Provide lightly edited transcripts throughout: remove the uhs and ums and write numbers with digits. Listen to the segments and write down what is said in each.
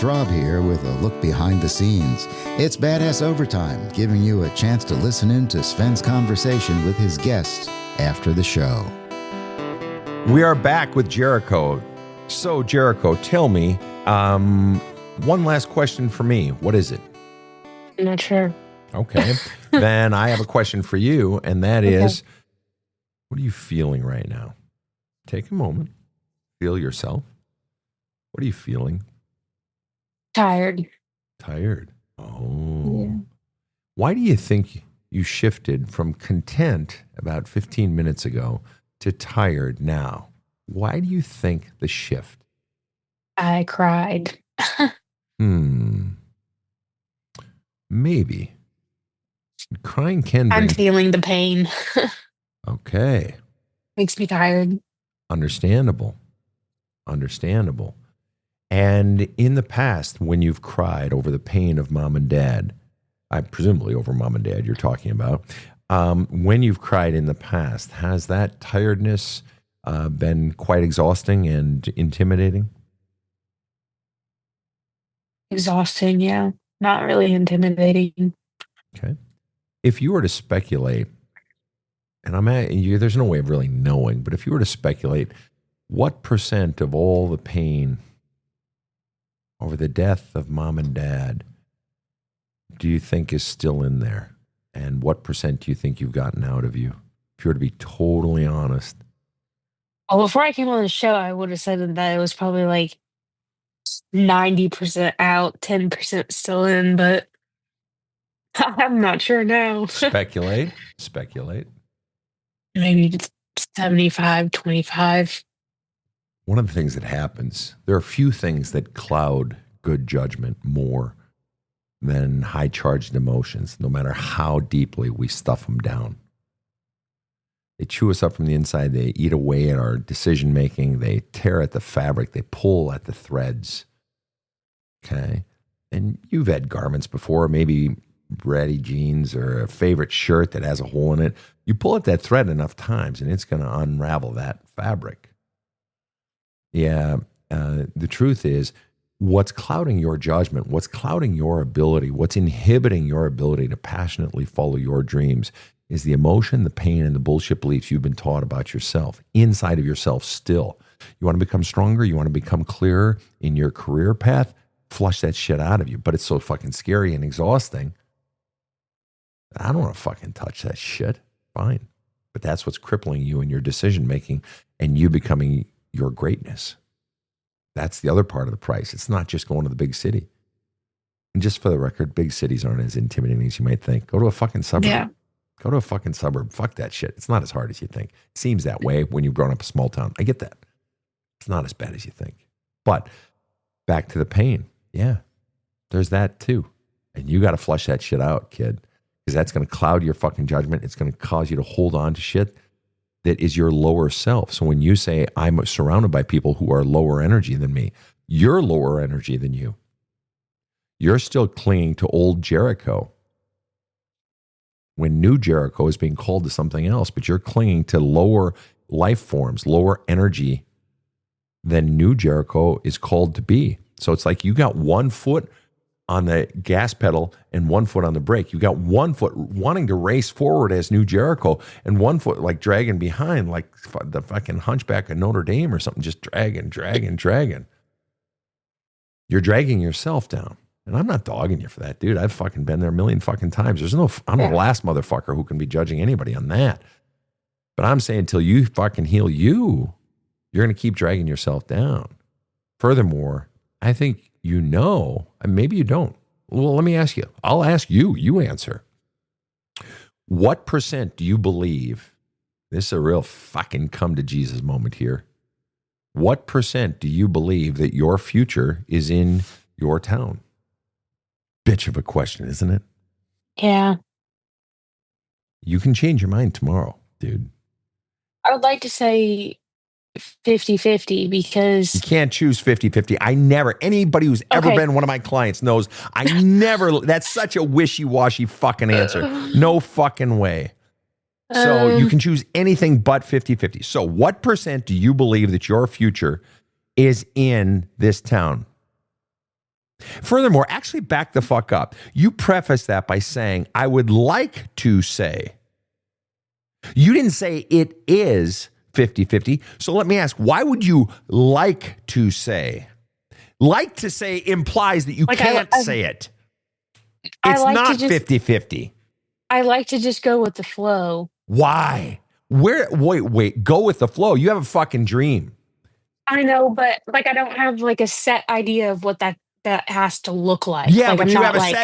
it's Rob here with a look behind the scenes. It's Badass Overtime, giving you a chance to listen in to Sven's conversation with his guests after the show. We are back with Jericho. So, Jericho, tell me, one last question for me. What is it? I'm not sure. Okay. Then I have a question for you, and that is, what are you feeling right now? Take a moment. Feel yourself. What are you feeling? Tired. Tired. Oh. Yeah. Why do you think you shifted from content about 15 minutes ago to tired now? Why do you think the shift? I cried. Maybe. Crying can bring... I'm feeling the pain. Okay. Makes me tired. Understandable. And in the past, when you've cried over the pain of mom and dad, presumably over mom and dad you're talking about, when you've cried in the past, has that tiredness been quite exhausting and intimidating? Exhausting, yeah. Not really intimidating. Okay. If you were to speculate, and there's no way of really knowing, but if you were to speculate, what percent of all the pain over the death of mom and dad do you think is still in there? And what percent do you think you've gotten out of you? If you were to be totally honest. Well, before I came on the show, I would have said that it was probably like 90% out, 10% still in, but I'm not sure now. Speculate. Maybe it's 75, 25. One of the things that happens, there are few things that cloud good judgment more than high-charged emotions, no matter how deeply we stuff them down. They chew us up from the inside. They eat away at our decision-making. They tear at the fabric. They pull at the threads. Okay? And you've had garments before, maybe ratty jeans or a favorite shirt that has a hole in it. You pull at that thread enough times, and it's going to unravel that fabric. Yeah, the truth is, what's clouding your judgment, what's clouding your ability, what's inhibiting your ability to passionately follow your dreams is the emotion, the pain, and the bullshit beliefs you've been taught about yourself, inside of yourself still. You want to become stronger? You want to become clearer in your career path? Flush that shit out of you. But it's so fucking scary and exhausting. I don't want to fucking touch that shit. Fine. But that's what's crippling you in your decision making and you becoming your greatness. That's the other part of the price. It's not just going to the big city. And just for the record, big cities aren't as intimidating as you might think. Go to a fucking suburb. Yeah. Go to a fucking suburb. Fuck that shit. It's not as hard as you think. It seems that way when you've grown up a small town. I get that. It's not as bad as you think. But back to the pain. Yeah, there's that too. And you got to flush that shit out, kid. Because that's going to cloud your fucking judgment. It's going to cause you to hold on to shit that is your lower self. So when you say, I'm surrounded by people who are lower energy than me, you're lower energy than you. You're still clinging to old Jericho when new Jericho is being called to something else, but you're clinging to lower life forms, lower energy than new Jericho is called to be. So it's like you got 1 foot on the gas pedal and 1 foot on the brake. You got 1 foot wanting to race forward as new Jericho and 1 foot like dragging behind like the fucking hunchback of Notre Dame or something, just dragging. You're dragging yourself down. And I'm not dogging you for that, dude. I've fucking been there a million fucking times. I'm the last motherfucker who can be judging anybody on that. But I'm saying until you fucking heal you're going to keep dragging yourself down. Furthermore, I think and maybe you don't. Well, let me ask you. I'll ask you. You answer. What percent do you believe, this is a real fucking come to Jesus moment here. What percent do you believe that your future is in your town? Bitch of a question, isn't it? Yeah. You can change your mind tomorrow, dude. I would like to say 50-50 because... You can't choose 50-50. Anybody who's ever been one of my clients knows that's such a wishy-washy fucking answer. No fucking way. So you can choose anything but 50-50. So what percent do you believe that your future is in this town? Furthermore, actually back the fuck up. You preface that by saying, I would like to say. You didn't say it is 50-50. So let me ask, why would you like to say? Like to say implies that you can't say it. It's not 50-50. I like to just go with the flow. Why? Wait, go with the flow. You have a fucking dream. I know, but like I don't have like a set idea of what that has to look like. Yeah, like, but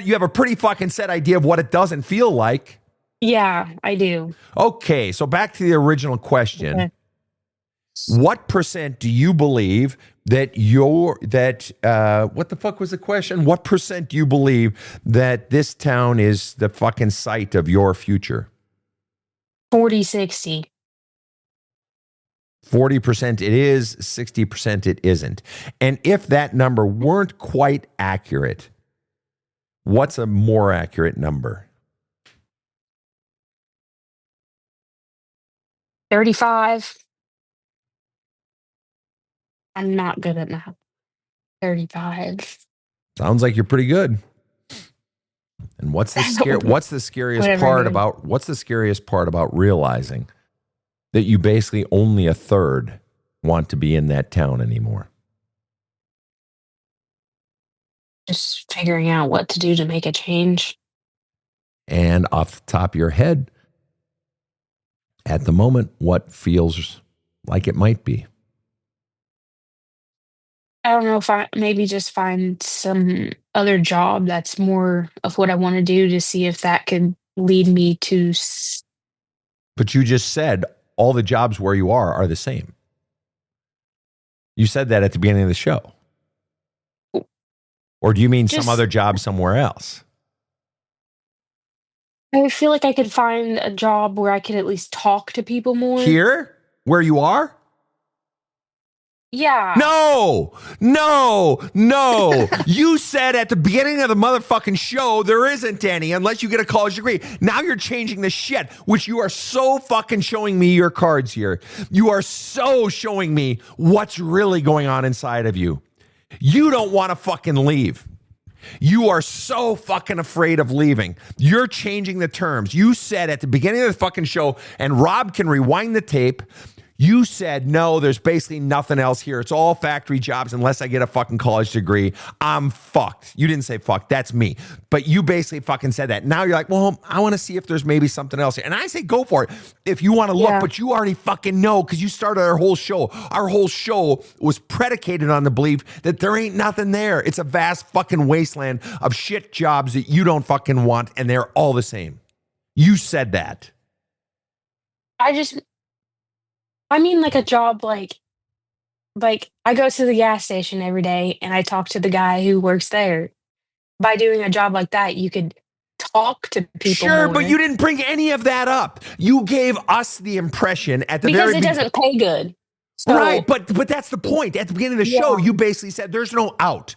you have a pretty fucking set idea of what it doesn't feel like. Yeah, I do. Okay, so back to the original question. Okay. What percent do you believe that what the fuck was the question? What percent do you believe that this town is the fucking site of your future? 40-60. 40% it is, 60% it isn't. And if that number weren't quite accurate, what's a more accurate number? 35. I'm not good at math. 35. Sounds like you're pretty good. And what's the scariest part about realizing that you basically only a third want to be in that town anymore? Just figuring out what to do to make a change. And off the top of your head, at the moment, what feels like it might be? I don't know if I maybe just find some other job that's more of what I want to do to see if that could lead me to. But you just said all the jobs where you are the same. You said that at the beginning of the show. Or do you mean some other job somewhere else? I feel like I could find a job where I could at least talk to people more. Here? Where you are? Yeah. No. You said at the beginning of the motherfucking show, there isn't any unless you get a college degree. Now you're changing the shit, which you are so fucking showing me your cards here. You are so showing me what's really going on inside of you. You don't want to fucking leave. You are so fucking afraid of leaving. You're changing the terms. You said at the beginning of the fucking show, and Rob can rewind the tape, you said, no, there's basically nothing else here. It's all factory jobs unless I get a fucking college degree. I'm fucked. You didn't say fuck. That's me. But you basically fucking said that. Now you're like, well, I want to see if there's maybe something else here. And I say, go for it if you want to look, but you already fucking know because you started our whole show. Our whole show was predicated on the belief that there ain't nothing there. It's a vast fucking wasteland of shit jobs that you don't fucking want, and they're all the same. You said that. I mean, like a job like I go to the gas station every day and I talk to the guy who works there. By doing a job like that, you could talk to people Sure, more. but you didn't bring any of that up. You gave us the impression at the because it doesn't pay good. So, right, but that's the point. At the beginning of the show, you basically said there's no out.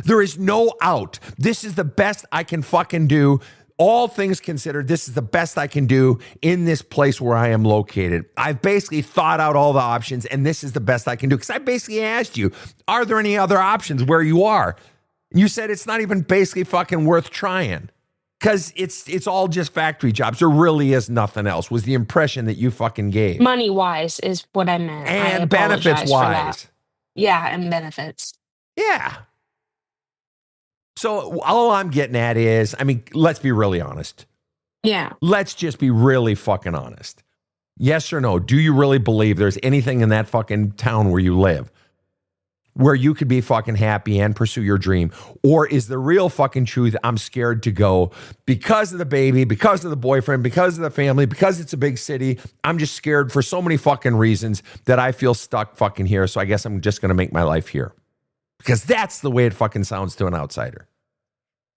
There is no out. This is the best I can fucking do. All things considered, this is the best I can do in this place where I am located. I've basically thought out all the options, and this is the best I can do. Because I basically asked you, are there any other options where you are? And you said it's not even basically fucking worth trying. Because it's all just factory jobs. There really is nothing else, was the impression that you fucking gave. money-wise is what I meant. And benefits-wise. Yeah, and benefits. Yeah. So all I'm getting at is, I mean, let's be really honest. Yeah. Let's just be really fucking honest. Yes or no? Do you really believe there's anything in that fucking town where you live where you could be fucking happy and pursue your dream? Or is the real fucking truth, I'm scared to go because of the baby, because of the boyfriend, because of the family, because it's a big city. I'm just scared for so many fucking reasons that I feel stuck fucking here. So I guess I'm just going to make my life here. Because that's the way it fucking sounds to an outsider.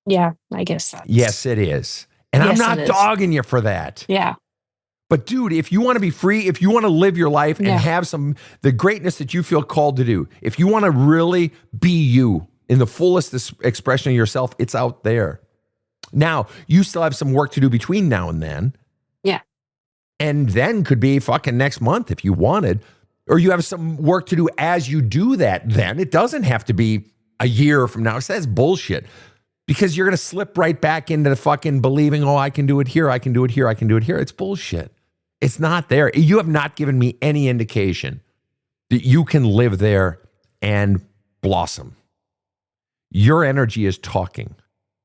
Yeah, I guess that's... Yes, it is. And yes, I'm not dogging you for that. Yeah. But dude, if you want to be free, if you want to live your life and have the greatness that you feel called to do, if you want to really be you in the fullest expression of yourself, it's out there. Now, you still have some work to do between now and then. Yeah. And then could be fucking next month if you wanted. Or you have some work to do as you do that then. It doesn't have to be a year from now. So that's bullshit. Because you're going to slip right back into the fucking believing, oh, I can do it here, I can do it here, I can do it here. It's bullshit. It's not there. You have not given me any indication that you can live there and blossom. Your energy is talking,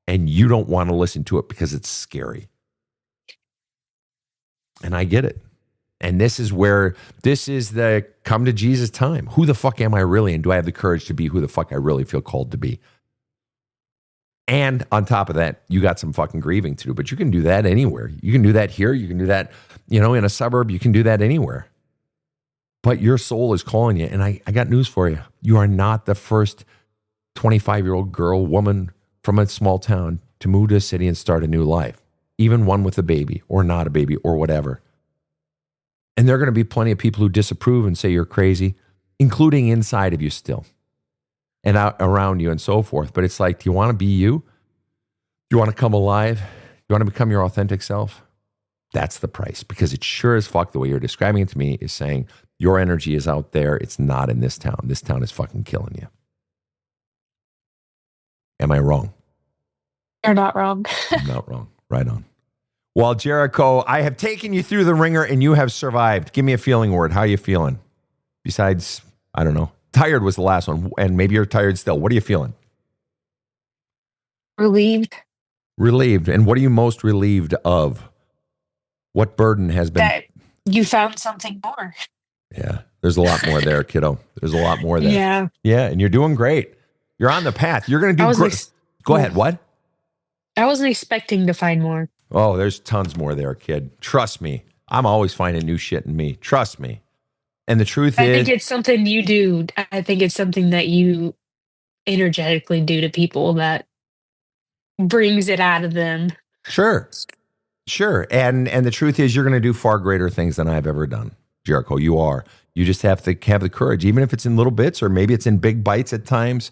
and you don't want to listen to it because it's scary. And I get it. And this is the come to Jesus time. Who the fuck am I really? And do I have the courage to be who the fuck I really feel called to be? And on top of that, you got some fucking grieving to do, but you can do that anywhere. You can do that here. You can do that, in a suburb. You can do that anywhere. But your soul is calling you. And I got news for you. You are not the first 25-year-old girl, woman from a small town to move to a city and start a new life. Even one with a baby or not a baby or whatever. And there are going to be plenty of people who disapprove and say you're crazy, including inside of you still. And out around you and so forth. But it's like, do you want to be you? Do you want to come alive? Do you want to become your authentic self? That's the price. Because it sure as fuck, the way you're describing it to me, is saying your energy is out there. It's not in this town. This town is fucking killing you. Am I wrong? You're not wrong. I'm not wrong. Right on. Well, Jericho, I have taken you through the ringer and you have survived. Give me a feeling word. How are you feeling? Besides, I don't know. Tired was the last one, and maybe you're tired still. What are you feeling? Relieved. Relieved. And what are you most relieved of? What burden has been? That you found something more. Yeah, there's a lot more there, kiddo. There's a lot more there. Yeah. Yeah, and you're doing great. You're on the path. You're going to do great. Go ahead. What? I wasn't expecting to find more. Oh, there's tons more there, kid. Trust me. I'm always finding new shit in me. Trust me. And the truth is, I think it's something you do. I think it's something that you energetically do to people that brings it out of them. Sure. And the truth is, you're going to do far greater things than I've ever done, Jericho. You are. You just have to have the courage, even if it's in little bits or maybe it's in big bites at times.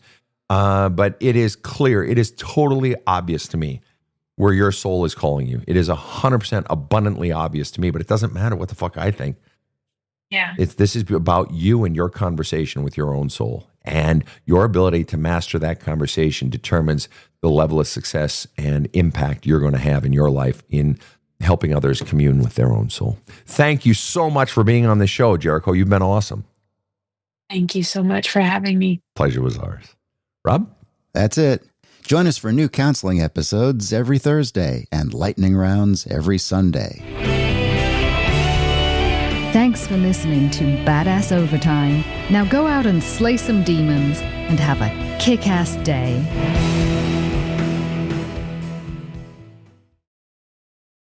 But it is clear. It is totally obvious to me where your soul is calling you. It is 100% abundantly obvious to me, but it doesn't matter what the fuck I think. Yeah. This is about you and your conversation with your own soul, and your ability to master that conversation determines the level of success and impact you're going to have in your life in helping others commune with their own soul. Thank you so much for being on the show, Jericho. You've been awesome. Thank you so much for having me. Pleasure was ours. Rob? That's it. Join us for new counseling episodes every Thursday and lightning rounds every Sunday. Thanks for listening to Badass Overtime. Now go out and slay some demons and have a kick-ass day.